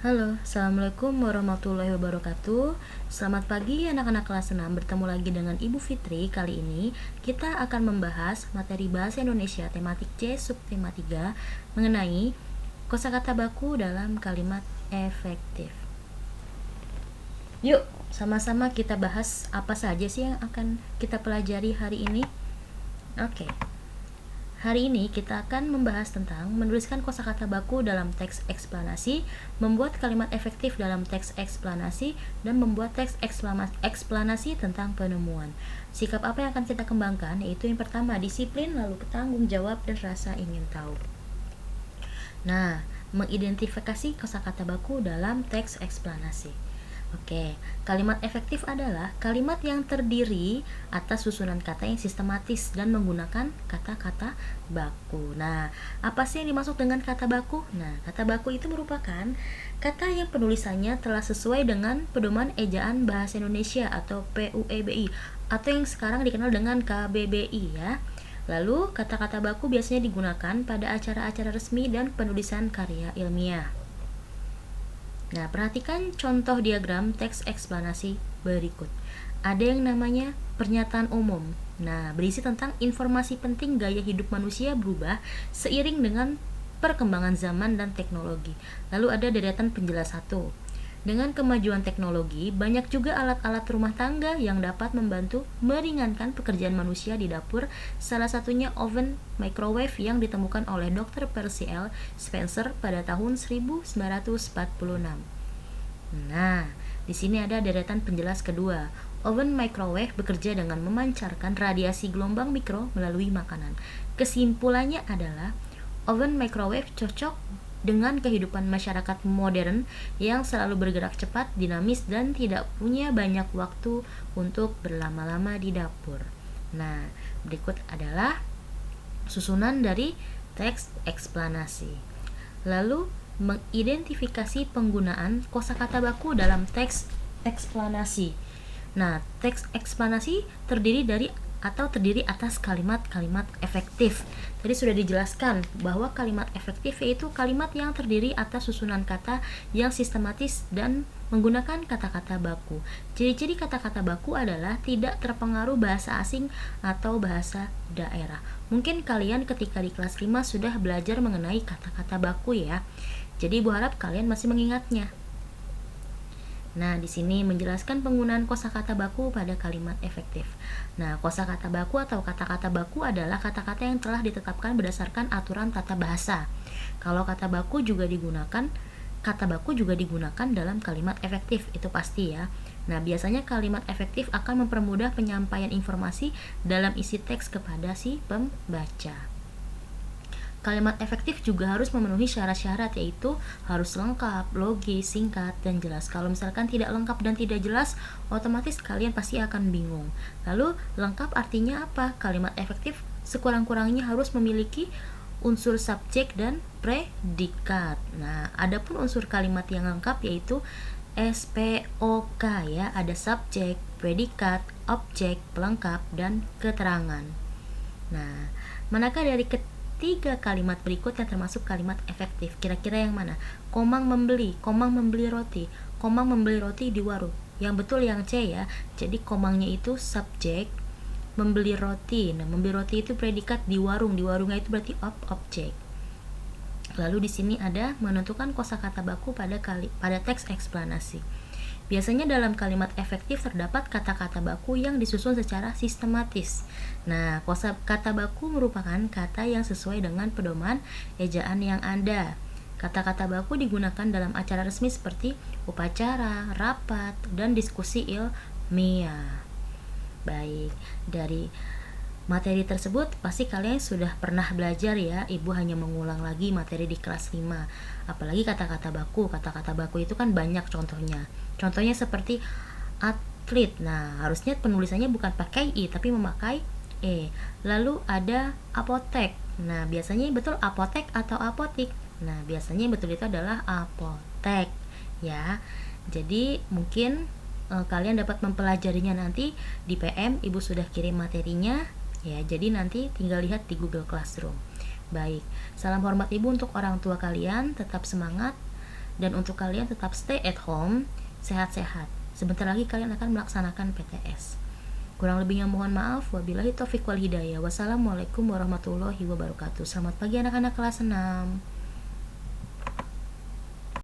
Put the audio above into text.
Halo, Assalamualaikum warahmatullahi wabarakatuh. Selamat pagi anak-anak kelas 6. Bertemu lagi dengan Ibu Fitri. Kali ini kita akan membahas materi Bahasa Indonesia tematik C subtema 3 mengenai kosakata baku dalam kalimat efektif. Yuk, sama-sama kita bahas apa saja sih yang akan kita pelajari hari ini. Oke. Hari ini kita akan membahas tentang menuliskan kosakata baku dalam teks eksplanasi, membuat kalimat efektif dalam teks eksplanasi, dan membuat teks eksplanasi tentang penemuan. Sikap apa yang akan kita kembangkan? Yaitu yang pertama, disiplin, lalu tanggung jawab, dan rasa ingin tahu. Nah, mengidentifikasi kosakata baku dalam teks eksplanasi. Oke, kalimat efektif adalah kalimat yang terdiri atas susunan kata yang sistematis dan menggunakan kata-kata baku. Nah, apa sih yang dimaksud dengan kata baku? Nah, kata baku itu merupakan kata yang penulisannya telah sesuai dengan pedoman ejaan bahasa Indonesia atau PUEBI atau yang sekarang dikenal dengan KBBI ya. Lalu, kata-kata baku biasanya digunakan pada acara-acara resmi dan penulisan karya ilmiah. Nah, perhatikan contoh diagram teks eksplanasi berikut. Ada yang namanya pernyataan umum. Nah, berisi tentang informasi penting gaya hidup manusia berubah seiring dengan perkembangan zaman dan teknologi. Lalu ada deretan penjelas 1. Dengan kemajuan teknologi, banyak juga alat-alat rumah tangga yang dapat membantu meringankan pekerjaan manusia di dapur, salah satunya oven microwave yang ditemukan oleh Dr. Percy L. Spencer pada tahun 1946. Nah, di sini ada deretan penjelas kedua. Oven microwave bekerja dengan memancarkan radiasi gelombang mikro melalui makanan. Kesimpulannya adalah oven microwave cocok dengan kehidupan masyarakat modern yang selalu bergerak cepat, dinamis, dan tidak punya banyak waktu untuk berlama-lama di dapur. Nah, berikut adalah susunan dari teks eksplanasi. Lalu, mengidentifikasi penggunaan kosakata baku dalam teks eksplanasi. Nah, teks eksplanasi terdiri atas kalimat-kalimat efektif. Tadi sudah dijelaskan bahwa kalimat efektif yaitu kalimat yang terdiri atas susunan kata yang sistematis dan menggunakan kata-kata baku. Ciri-ciri kata-kata baku adalah tidak terpengaruh bahasa asing atau bahasa daerah. Mungkin kalian ketika di kelas 5 sudah belajar mengenai kata-kata baku ya. Jadi Ibu harap kalian masih mengingatnya. Nah, di sini menjelaskan penggunaan kosakata baku pada kalimat efektif. Nah, kosakata baku atau kata-kata baku adalah kata-kata yang telah ditetapkan berdasarkan aturan tata bahasa. Kalau kata baku juga digunakan dalam kalimat efektif, itu pasti ya. Nah, biasanya kalimat efektif akan mempermudah penyampaian informasi dalam isi teks kepada si pembaca. Kalimat efektif juga harus memenuhi syarat-syarat, yaitu harus lengkap, logis, singkat, dan jelas. Kalau misalkan tidak lengkap dan tidak jelas, otomatis kalian pasti akan bingung. Lalu, lengkap artinya apa? Kalimat efektif sekurang-kurangnya harus memiliki unsur subjek dan predikat. Nah, adapun unsur kalimat yang lengkap yaitu SPOK ya, ada subjek, predikat, objek, pelengkap, dan keterangan. Nah, manakah dari tiga kalimat berikut yang termasuk kalimat efektif? Kira-kira yang mana? Komang membeli roti. Komang membeli roti di warung. Yang betul yang C ya. Jadi komangnya itu subjek, membeli roti. Nah, membeli roti itu predikat di warung. Di warungnya itu berarti objek. Lalu di sini ada menentukan kosakata baku pada teks eksplanasi. Biasanya dalam kalimat efektif terdapat kata-kata baku yang disusun secara sistematis. Nah, kosakata baku merupakan kata yang sesuai dengan pedoman ejaan yang ada. Kata-kata baku digunakan dalam acara resmi seperti upacara, rapat, dan diskusi ilmiah. Baik, dari materi tersebut pasti kalian sudah pernah belajar ya. Ibu hanya mengulang lagi materi di kelas 5. Apalagi kata-kata baku. Kata-kata baku itu kan banyak contohnya. Contohnya seperti atlet. Nah, harusnya penulisannya bukan pakai I tapi memakai E. Lalu ada apotek. Nah, biasanya betul apotek atau apotik. Nah, biasanya betul itu adalah apotek ya. Jadi mungkin kalian dapat mempelajarinya nanti di PM. Ibu sudah kirim materinya ya, jadi nanti tinggal lihat di Google Classroom. Baik, salam hormat Ibu untuk orang tua kalian, tetap semangat Dan untuk kalian tetap stay at home, sehat-sehat. Sebentar lagi kalian akan melaksanakan PTS. Kurang lebihnya mohon maaf. Wabillahi taufiq wal hidayah. Wassalamualaikum warahmatullahi wabarakatuh. Selamat pagi anak-anak kelas 6.